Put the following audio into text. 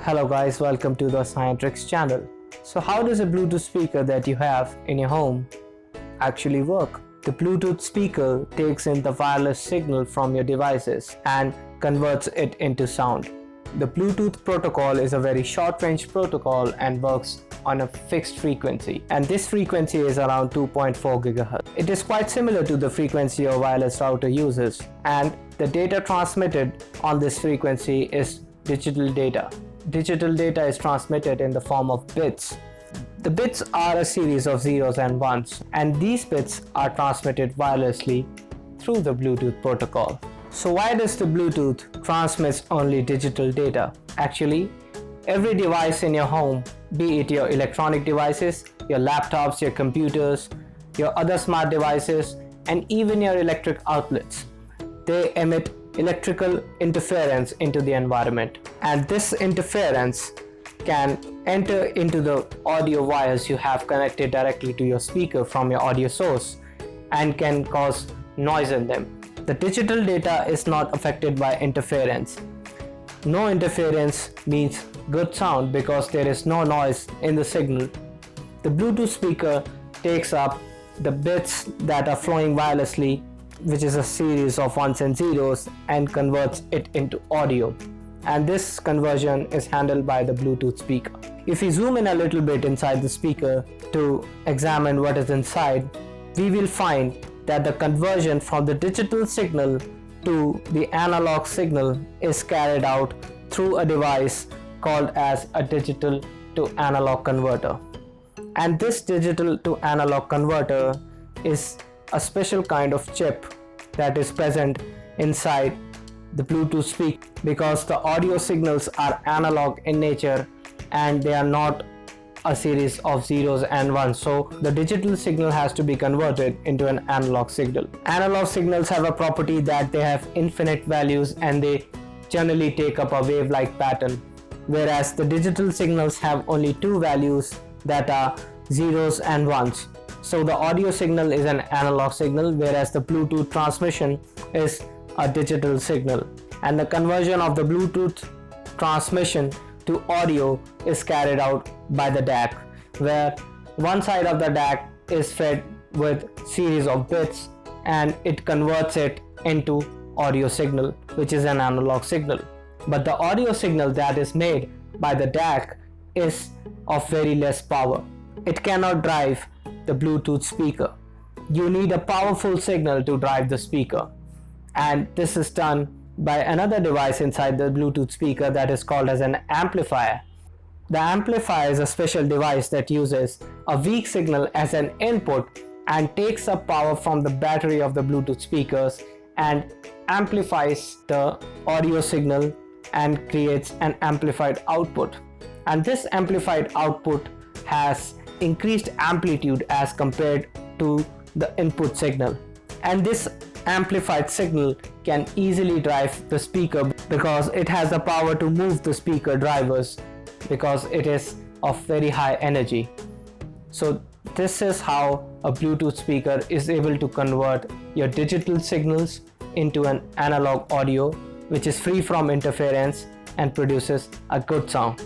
Hello guys, welcome to the Scientrix channel. So how does a Bluetooth speaker that you have in your home actually work? The Bluetooth speaker takes in the wireless signal from your devices and converts it into sound. The Bluetooth protocol is a very short-range protocol and works on a fixed frequency, and this frequency is around 2.4 GHz. It is quite similar to the frequency a wireless router uses, and the data transmitted on this frequency is digital data. Digital data is transmitted in the form of bits. The bits are a series of zeros and ones, and these bits are transmitted wirelessly through the Bluetooth protocol. So why does the Bluetooth transmit only digital data? Actually, every device in your home, be it your electronic devices, your laptops, your computers, your other smart devices, and even your electric outlets, they emit electrical interference into the environment, and this interference can enter into the audio wires you have connected directly to your speaker from your audio source and can cause noise in them. The digital data is not affected by interference. No interference means good sound because there is no noise in the signal. The Bluetooth speaker takes up the bits that are flowing wirelessly, which is a series of ones and zeros, and converts it into audio. And this conversion is handled by the Bluetooth speaker. If we zoom in a little bit inside the speaker to examine what is inside, we will find that the conversion from the digital signal to the analog signal is carried out through a device called as a digital to analog converter. And this digital to analog converter is a special kind of chip that is present inside the Bluetooth speaker, because the audio signals are analog in nature and they are not a series of zeros and ones, so the digital signal has to be converted into an analog signal. Analog signals have a property that they have infinite values and they generally take up a wave-like pattern, whereas the digital signals have only two values that are zeros and ones. So the audio signal is an analog signal, whereas the Bluetooth transmission is a digital signal, and the conversion of the Bluetooth transmission to audio is carried out by the DAC, where one side of the DAC is fed with series of bits and it converts it into audio signal, which is an analog signal. But the audio signal that is made by the DAC is of very less power. It cannot drive the Bluetooth speaker. You need a powerful signal to drive the speaker, and this is done by another device inside the Bluetooth speaker that is called as an amplifier. The amplifier is a special device that uses a weak signal as an input and takes up power from the battery of the Bluetooth speakers and amplifies the audio signal and creates an amplified output. And this amplified output has increased amplitude as compared to the input signal, and this amplified signal can easily drive the speaker because it has the power to move the speaker drivers because it is of very high energy. So this is how a Bluetooth speaker is able to convert your digital signals into an analog audio which is free from interference and produces a good sound.